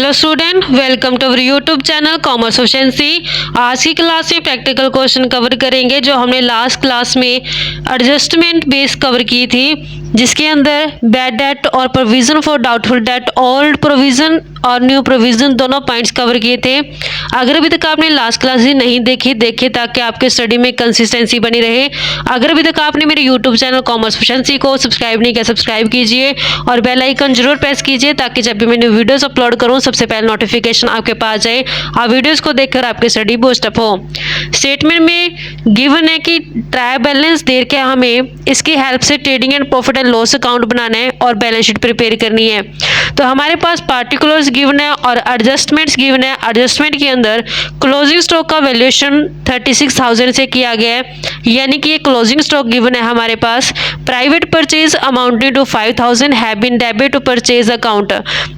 Hello student, welcome to our YouTube channel commerce efficiency. आज की class में practical question cover करेंगे जो हमने लास्ट क्लास में एडजस्टमेंट बेस कवर की थी, जिसके अंदर बैड डेट और provision for doubtful debt, old provision और न्यू प्रोविजन दोनों पॉइंट्स कवर किए थे। अगर अभी तक आपने लास्ट क्लास ही नहीं देखी, देखिए ताकि आपके स्टडी में कंसिस्टेंसी बनी रहे। अगर अभी तक आपने मेरे यूट्यूब चैनल कॉमर्स एफिशिएंसी को सब्सक्राइब नहीं किया, सब्सक्राइब कीजिए और बेल आइकन जरूर प्रेस कीजिए ताकि जब भी मैं न्यू वीडियोस अपलोड करूं सबसे पहले नोटिफिकेशन आपके पास जाए, आप वीडियोस को देखकर आपकी स्टडी बूस्टअप हो। स्टेटमेंट में गिवन है कि ट्रायल बैलेंस दे के हमें इसकी हेल्प से trading and profit and loss account बनाना है और बैलेंस शीट प्रिपेयर करनी है। तो हमारे पास पार्टिकुलर्स गिवन है और एडजस्टमेंट्स गिवन है। एडजस्टमेंट के अंदर क्लोजिंग स्टॉक का वैल्यूएशन 36,000 से किया गया है, यानी कि ये क्लोजिंग स्टॉक गिवन है हमारे पास। Private purchase amounting to 5,000 have been debit to purchase account.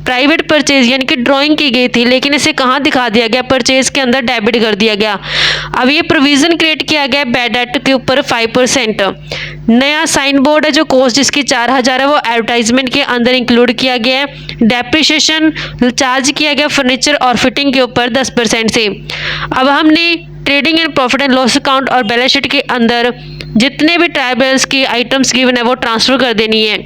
Private purchase यानी कि ड्राइंग की गई थी, लेकिन इसे कहाँ दिखा दिया गया, परचेज के अंदर डेबिट कर दिया गया। अब ये प्रोविजन क्रिएट किया गया बैड डेट के ऊपर 5%। नया साइन बोर्ड है जो कॉस्ट जिसकी 4,000 है वो एडवर्टाइजमेंट के अंदर इंक्लूड किया गया है। डेप्रिसिएशन चार्ज किया गया फर्नीचर और फिटिंग के ऊपर 10% से। अब हमने trading and profit and loss account और बैलेंस शीट के अंदर जितने भी ट्रायल बैलेंस की आइटम्स गिवन है वो ट्रांसफर कर देनी है।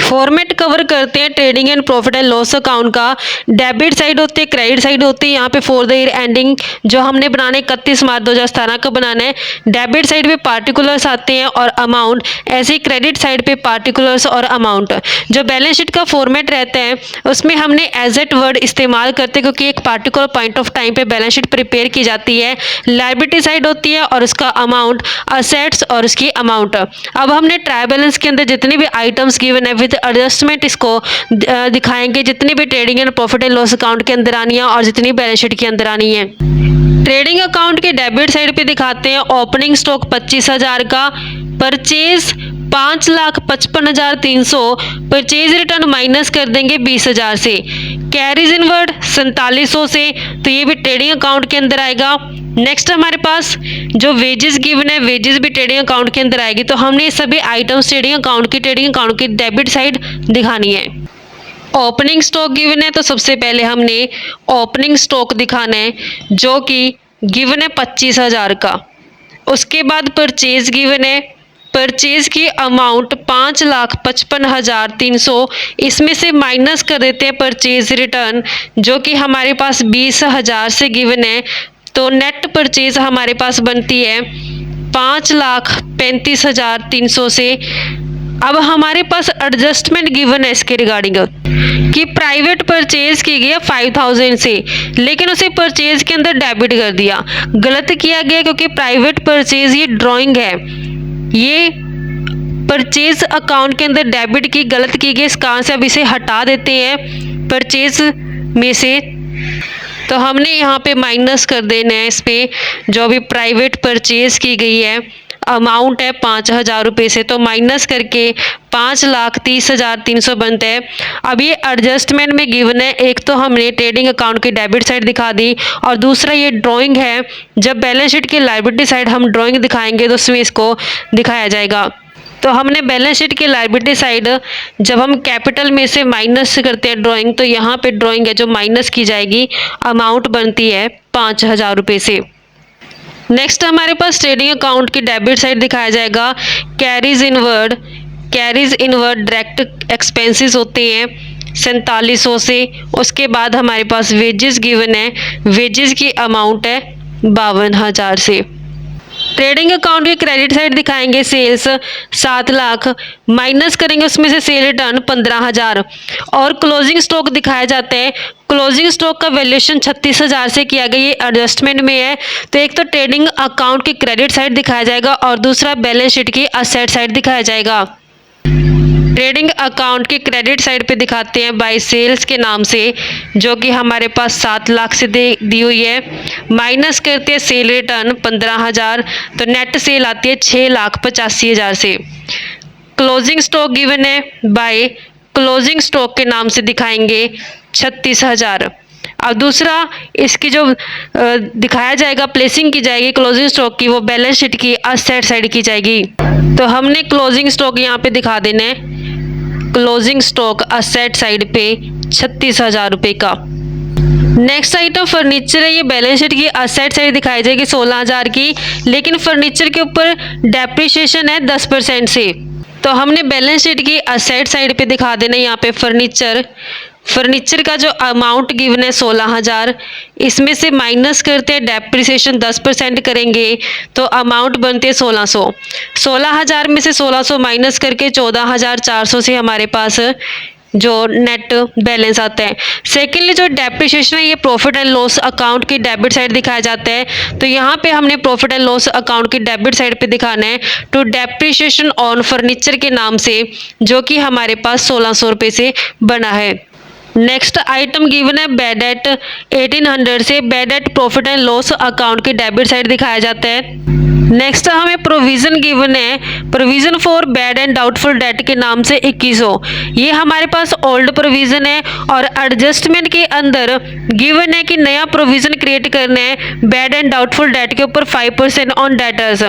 फॉर्मेट कवर करते हैं trading and profit and loss account का। डेबिट साइड होती है, क्रेडिट साइड होती है। यहाँ पे फॉर द ईयर एंडिंग जो हमने बनाने 31 मार्च 2017 का बनाना है। डेबिट साइड पे पार्टिकुलर्स आते हैं और अमाउंट, ऐसे ही क्रेडिट साइड पे पार्टिकुलर्स और अमाउंट। जो बैलेंस शीट का फॉर्मेट रहता है उसमें हमने एजेट वर्ड इस्तेमाल करते हैं क्योंकि एक पार्टिकुलर पॉइंट ऑफ टाइम पे बैलेंस शीट प्रिपेयर की जाती है। लायबिलिटी साइड होती है और उसका अमाउंट, असेट्स और उसकी अमाउंट। अब हमने ट्रायल बैलेंस के अंदर जितने भी आइटम्स गिवन है विद एडजस्टमेंट इसको दिखाएंगे, जितनी भी trading and profit and loss account के अंदर आनी है और जितनी बैलेंस शीट के अंदर आनी है। ट्रेडिंग अकाउंट के डेबिट साइड पे दिखाते हैं ओपनिंग स्टॉक 25,000 का, परचेज 5,55,300, परचेज रिटर्न माइनस कर देंगे 20,000 से। कैरीज इनवर्ड 4700 से, तो ये भी ट्रेडिंग अकाउंट के अंदर आएगा। नेक्स्ट हमारे पास जो वेजेस गिवन है, वेजेस भी ट्रेडिंग अकाउंट के अंदर आएगी। तो हमने ये सभी आइटम्स ट्रेडिंग अकाउंट की डेबिट साइड दिखानी है। ओपनिंग स्टॉक गिवन है तो सबसे पहले हमने ओपनिंग स्टॉक दिखाना है जो कि गिवन है 25,000 का। उसके बाद परचेज गिवन है, परचेज की अमाउंट 5,55,300, इसमें से माइनस कर देते हैं परचेज रिटर्न जो कि हमारे पास 20,000 से गिवन है। तो नेट परचेज हमारे पास बनती है 5,35,300 से। अब हमारे पास एडजस्टमेंट गिवन है इसके रिगार्डिंग कि प्राइवेट परचेज की गई है 5,000 से, लेकिन उसे परचेज के अंदर डेबिट कर दिया। गलत किया गया क्योंकि प्राइवेट परचेज ये ड्राइंग है, ये परचेज अकाउंट के अंदर डेबिट की गलत की गई। इस कारण से अब इसे हटा देते हैं परचेज में से। तो हमने यहाँ पे माइनस कर देना है इस पे जो भी प्राइवेट परचेज की गई है, अमाउंट है 5,000 रुपये से, तो माइनस करके 5,30,300 बनता है। अब ये एडजस्टमेंट में गिवन है, एक तो हमने ट्रेडिंग अकाउंट की डेबिट साइड दिखा दी और दूसरा ये ड्राइंग है। जब बैलेंस शीट की लायबिलिटी साइड हम ड्राइंग दिखाएंगे तो उसमें इसको दिखाया जाएगा। तो हमने बैलेंस शीट की लायबिलिटी साइड जब हम कैपिटल में से माइनस करते हैं ड्राइंग, तो यहाँ पे ड्राइंग है जो माइनस की जाएगी, अमाउंट बनती है 5,000 रुपये से। नेक्स्ट हमारे पास ट्रेडिंग अकाउंट की डेबिट साइड दिखाया जाएगा। कैरीज इनवर्ड डायरेक्ट एक्सपेंसेस होते हैं 4700 से। उसके बाद हमारे पास वेजेस गिवन है, वेजेस की अमाउंट है 52,000 से। ट्रेडिंग अकाउंट की क्रेडिट साइड दिखाएंगे, सेल्स 7 लाख, माइनस करेंगे उसमें से सेल रिटर्न 15,000 और क्लोजिंग स्टॉक दिखाया जाता है। क्लोजिंग स्टॉक का वैल्यूएशन 36,000 से किया गया, ये एडजस्टमेंट में है। तो एक तो ट्रेडिंग अकाउंट की क्रेडिट साइड दिखाया जाएगा और दूसरा बैलेंस शीट की असेट साइड दिखाया जाएगा। ट्रेडिंग अकाउंट की क्रेडिट साइड पे दिखाते हैं बाय सेल्स के नाम से जो कि हमारे पास 7 लाख से दी हुई है, माइनस करते हैं सेल रिटर्न 15,000, तो नेट सेल आती है 6,85,000 से। क्लोजिंग स्टॉक गिवन है बाय क्लोजिंग स्टॉक के नाम से दिखाएंगे 36,000। अब दूसरा इसकी जो दिखाया जाएगा, प्लेसिंग की जाएगी क्लोजिंग स्टॉक की, वो बैलेंस शीट की असेट साइड की जाएगी। तो हमने क्लोजिंग स्टॉक यहाँ पे दिखा देना है, क्लोजिंग स्टॉक असेट साइड पे 36,000 रुपये का। नेक्स्ट आइटम फर्नीचर है। ये बैलेंस शीट की असेट साइड दिखाई जाएगी 16,000 की, लेकिन फर्नीचर के ऊपर डेप्रिसिएशन है 10% से। तो हमने बैलेंस शीट की असेट साइड पे दिखा देना यहाँ पे फर्नीचर का जो अमाउंट गिवन है 16,000, इसमें से माइनस करते हैं डेप्रिसिएशन 10% करेंगे तो अमाउंट बनते हैं 1600। 16,000 में से 1600 माइनस करके 14,400 से हमारे पास जो नेट बैलेंस आता है। सेकेंडली जो डेप्रिसिएशन है ये प्रॉफिट एंड लॉस अकाउंट की डेबिट साइड दिखाया जाता है। तो यहाँ पे हमने प्रॉफिट एंड लॉस अकाउंट की डेबिट साइड पे दिखाना है टू डेप्रिसिएशन ऑन फर्नीचर के नाम से, जो कि हमारे पास 1600 रुपये से बना है। नेक्स्ट आइटम गिवन है बैड एट 1800 से। Bad at profit and loss account की डेबिट साइड दिखाया जाता है। नेक्स्ट हमें प्रोविजन गिवन है, provision for bad and doubtful debt के नाम से 2100। ये हमारे पास ओल्ड प्रोविजन है और एडजस्टमेंट के अंदर गिवन है कि नया प्रोविजन क्रिएट करना है बैड एंड डाउटफुल डेट के ऊपर 5% ऑन डेटर्स।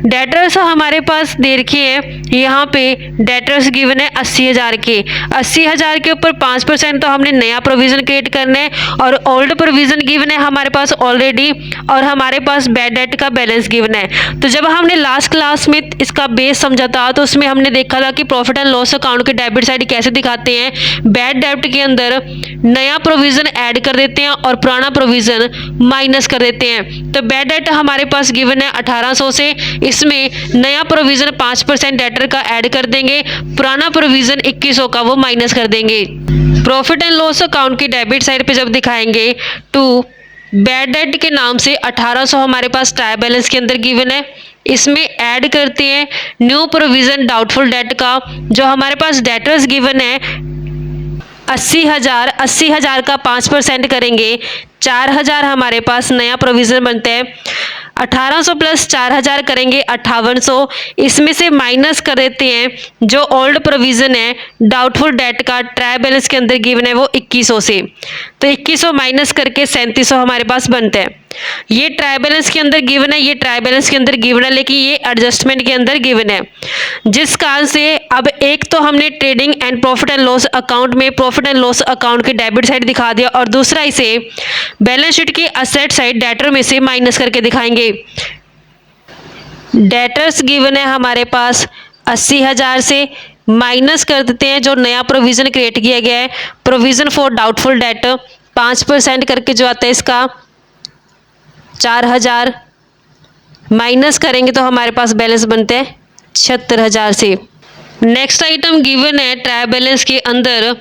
डेटर्स हमारे पास दे रखी है, यहाँ पे डेटर्स गिवन है 80,000 के। 80,000 के ऊपर 5% तो हमने नया प्रोविजन क्रिएट करना है और ओल्ड प्रोविजन गिवन है हमारे पास ऑलरेडी, और हमारे पास बैड डेट का बैलेंस गिवन है। तो जब हमने लास्ट क्लास में इसका बेस समझा था तो उसमें हमने देखा था कि प्रॉफिट एंड लॉस अकाउंट के डेबिट साइड कैसे दिखाते हैं। बैड डेब्ट के अंदर नया प्रोविजन ऐड कर देते हैं और पुराना प्रोविजन माइनस कर देते हैं। तो बैड डेट हमारे पास गिवन है 1800 से, इसमें नया प्रोविजन 5% डेटर का ऐड कर देंगे, पुराना प्रोविजन 2100 का वो माइनस कर देंगे। प्रॉफिट एंड लॉस अकाउंट की डेबिट साइड पे जब दिखाएंगे टू बैड डेट के नाम से 1800 हमारे पास ट्रायल बैलेंस के अंदर गिवन है, इसमें ऐड करते हैं न्यू प्रोविजन डाउटफुल डेट का, जो हमारे पास डेटर्स गिवन है 80,000। 80,000 का 5% करेंगे 4,000 हमारे पास नया प्रोविजन बनता है। 1800 प्लस 4,000 करेंगे 5800, इसमें से माइनस कर देते हैं जो ओल्ड प्रोविजन है डाउटफुल डेट का ट्रायल बैलेंस के अंदर गिवन है वो 2100 से। तो 2100 माइनस करके 3700 हमारे पास बनता है। ये ट्रायल बैलेंस के अंदर गिवन है, ये ट्रायल बैलेंस के अंदर गिवन है, लेकिन ये एडजस्टमेंट के अंदर गिवन है। जिस कारण से अब एक तो हमने trading and profit and loss account में प्रॉफिट एंड लॉस अकाउंट की डेबिट साइड दिखा दिया और दूसरा इसे बैलेंस शीट की असेट साइड डेटर में से माइनस करके दिखाएंगे। डेटर्स गिवन है हमारे पास 80,000 से, माइनस कर देते हैं जो नया प्रोविजन क्रिएट किया गया है प्रोविजन फॉर डाउटफुल डेट 5% करके जो आता है इसका 4,000 माइनस करेंगे तो हमारे पास बैलेंस बनते हैं 76,000 से। नेक्स्ट आइटम गिवन है ट्रायल बैलेंस के अंदर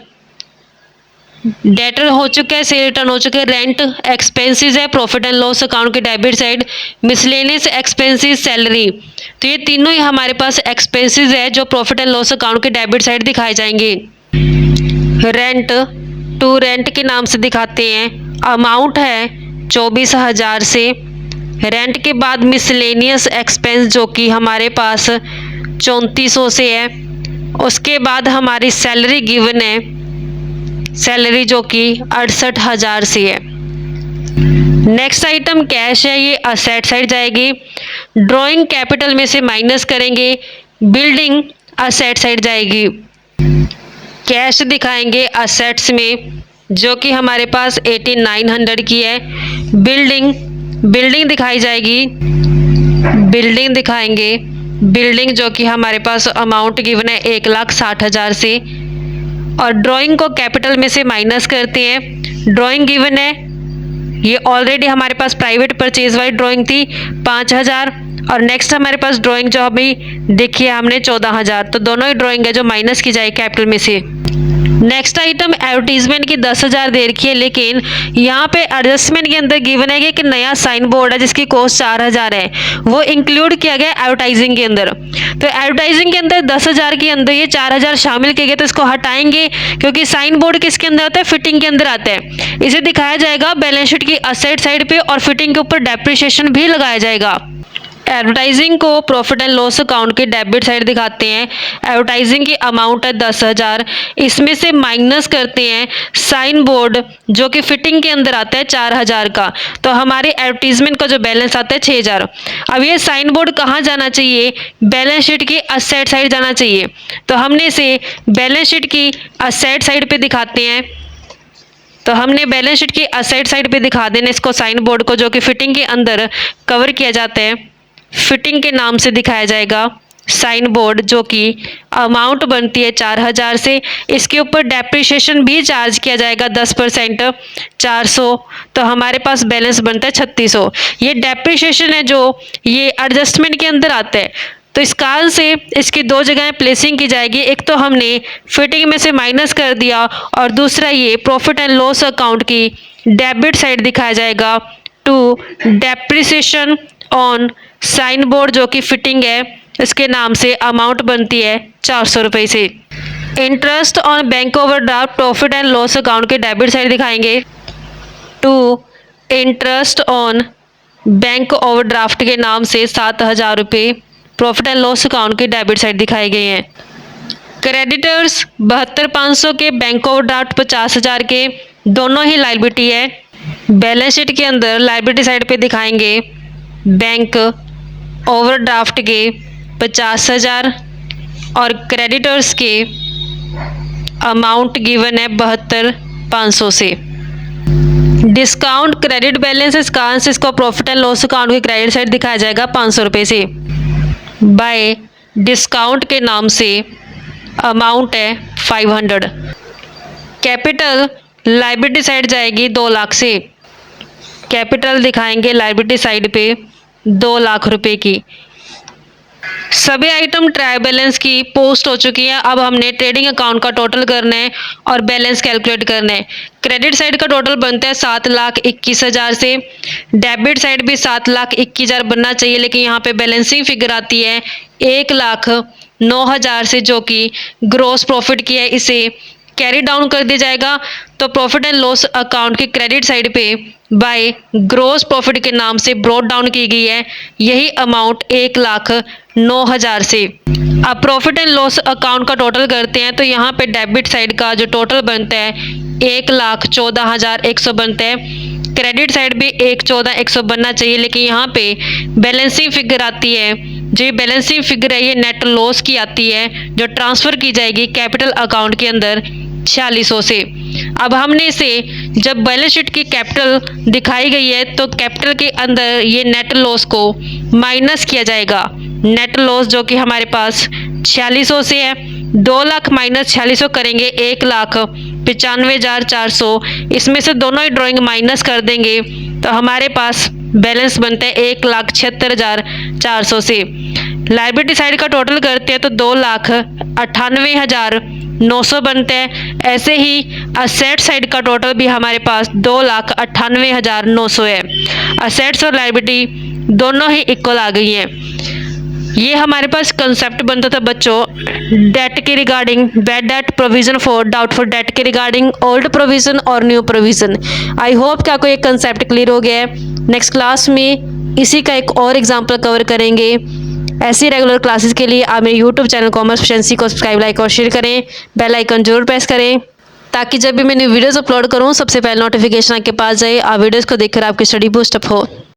डेटर हो चुका है, सेल रिटर्न हो चुके हैं, रेंट एक्सपेंसेस है प्रॉफिट एंड लॉस अकाउंट की debit side, miscellaneous expenses salary. तो ये तीनों ही हमारे पास एक्सपेंसेस है जो प्रॉफिट एंड लॉस अकाउंट की डेबिट साइड दिखाए जाएंगे। रेंट टू रेंट के नाम से दिखाते हैं, अमाउंट है 24,000 से। रेंट के बाद मिसलेनियस एक्सपेंस जो कि हमारे पास 3400 से है। उसके बाद हमारी सैलरी गिवन है, सैलरी जो कि 68,000 से है। नेक्स्ट आइटम कैश है, ये असेट साइड जाएगी। ड्राइंग कैपिटल में से माइनस करेंगे, बिल्डिंग असेट साइड जाएगी। कैश दिखाएंगे असेट्स में जो कि हमारे पास 8900 की है। बिल्डिंग दिखाई जाएगी, बिल्डिंग दिखाएंगे, बिल्डिंग जो कि हमारे पास अमाउंट गिवन है 1,60,000 से। और ड्राइंग को कैपिटल में से माइनस करते हैं। ड्राइंग गिवन है, ये ऑलरेडी हमारे पास प्राइवेट परचेज वाली ड्राइंग थी 5,000, और नेक्स्ट हमारे पास ड्राइंग जो अभी देखी है हमने 14,000। तो दोनों ही ड्राइंग है जो माइनस की जाए कैपिटल में से। नेक्स्ट आइटम एडवर्टीजमेंट की 10,000 दे रखी है, लेकिन यहाँ पे एडजस्टमेंट के अंदर गिवन है कि एक नया साइन बोर्ड है जिसकी कॉस्ट 4,000 है, वो इंक्लूड किया गया एडवर्टाइजिंग के अंदर। तो एडवर्टाइजिंग के अंदर 10,000 के अंदर ये 4,000 शामिल किए गए, तो इसको हटाएंगे क्योंकि साइन बोर्ड किसके अंदर आता है, फिटिंग के अंदर आता है। इसे दिखाया जाएगा बैलेंस शीट की असेट साइड पे और फिटिंग के ऊपर डेप्रिसिएशन भी लगाया जाएगा। एडवर्टाइजिंग को प्रॉफिट एंड लॉस अकाउंट की डेबिट साइड दिखाते हैं। एडवर्टाइजिंग की अमाउंट है 10,000, इसमें से माइनस करते हैं साइन बोर्ड जो कि फिटिंग के अंदर आता है 4,000 का, तो हमारे एडवर्टीजमेंट का जो बैलेंस आता है 6,000। अब ये साइन बोर्ड कहाँ जाना चाहिए, बैलेंस शीट की असेट साइड जाना चाहिए। तो हमने इसे बैलेंस शीट की असेट साइड पे दिखाते हैं। तो हमने बैलेंस शीट की असेट साइड पे दिखा देना इसको साइन बोर्ड को, जो कि फिटिंग के अंदर कवर किया जाता है। फिटिंग के नाम से दिखाया जाएगा साइन बोर्ड, जो कि अमाउंट बनती है 4000 से। इसके ऊपर डेप्रिसिएशन भी चार्ज किया जाएगा 10% 400, तो हमारे पास बैलेंस बनता है 3600। ये डेप्रिसिएशन है जो ये एडजस्टमेंट के अंदर आता है। तो इस कारण से इसकी दो जगह प्लेसिंग की जाएगी, एक तो हमने फिटिंग में से माइनस कर दिया और दूसरा ये प्रॉफिट एंड लॉस अकाउंट की डेबिट साइड दिखाया जाएगा to depreciation on sign board, जो कि फिटिंग है, इसके नाम से अमाउंट बनती है 400 रुपये से। Interest on bank overdraft profit and loss account के डेबिट साइड दिखाएंगे to interest on bank overdraft के नाम से 7000 रुपये प्रॉफिट एंड लॉस अकाउंट के डेबिट साइड दिखाए गए हैं। क्रेडिटर्स 72500 के, बैंक ओवरड्राफ्ट 50000 के, दोनों ही लायबिलिटी है। बैलेंस शीट के अंदर लायबिलिटी साइड पे दिखाएंगे बैंक ओवरड्राफ्ट के 50000 और क्रेडिटर्स के अमाउंट गिवन है 72500 से। डिस्काउंट क्रेडिट बैलेंस इस कारण से इसको प्रॉफिट एंड लॉस अकाउंट की क्रेडिट साइड दिखाया जाएगा 500 रुपये से। बाय डिस्काउंट के नाम से अमाउंट है 500। कैपिटल लायबिलिटी साइड जाएगी 2 लाख से। कैपिटल दिखाएंगे लायबिलिटी साइड पे 2 लाख रुपए की। सभी आइटम ट्रायल बैलेंस की पोस्ट हो चुकी है। अब हमने ट्रेडिंग अकाउंट का टोटल करना है और बैलेंस कैलकुलेट करना है। क्रेडिट साइड का टोटल बनता है 7,21,000 से। डेबिट साइड भी 7,21,000 बनना चाहिए, लेकिन यहाँ पे बैलेंसिंग फिगर आती है 1,09,000 से, जो कि ग्रॉस प्रॉफिट की है। इसे कैरी डाउन कर दिया जाएगा। तो प्रॉफिट एंड लॉस अकाउंट की क्रेडिट साइड पे बाय ग्रॉस प्रॉफिट के नाम से ब्रॉट डाउन की गई है यही अमाउंट 1,09,000 से। अब प्रॉफिट एंड लॉस अकाउंट का टोटल करते हैं तो यहाँ पे डेबिट साइड का जो टोटल बनता है 1,14,100 बनता है। क्रेडिट साइड भी 1,14,100 बनना चाहिए, लेकिन यहाँ पे बैलेंसिंग फिगर आती है, जो बैलेंसिंग फिगर है ये नेट लॉस की आती है, जो ट्रांसफ़र की जाएगी कैपिटल अकाउंट के अंदर 4600 से। अब हमने इसे जब बैलेंस शीट की कैपिटल दिखाई गई है तो कैपिटल के अंदर ये नेट लॉस को माइनस किया जाएगा। नेट लॉस जो कि हमारे पास 4600 से है, 2 लाख माइनस 4600 करेंगे 1,95,400। इसमें से दोनों ही ड्राइंग माइनस कर देंगे तो हमारे पास बैलेंस बनता है 1,76,400 से। लायबिलिटी साइड का टोटल करते हैं तो 2,98,900 बनते हैं। ऐसे ही असेट साइड का टोटल भी हमारे पास 2,98,900 है। असेट्स और लायबिलिटी दोनों ही इक्वल आ गई हैं। ये हमारे पास कंसेप्ट बनता था बच्चों डेट के regarding, bad debt, provision for doubtful debt के रिगार्डिंग, ओल्ड प्रोविजन और न्यू प्रोविजन। आई होप कि आपको ये कंसेप्ट क्लियर हो गया है। नेक्स्ट क्लास में इसी का एक और एग्जाम्पल कवर करेंगे। ऐसी रेगुलर क्लासेस के लिए आप मेरे यूट्यूब चैनल कॉमर्स एफिशिएंसी को सब्सक्राइब, लाइक और शेयर करें। बेल आइकन जरूर प्रेस करें ताकि जब भी मैं न्यू वीडियोस अपलोड करूं सबसे पहले नोटिफिकेशन आपके पास जाए। आप वीडियोस को देखकर आपकी स्टडी बूस्ट अप हो।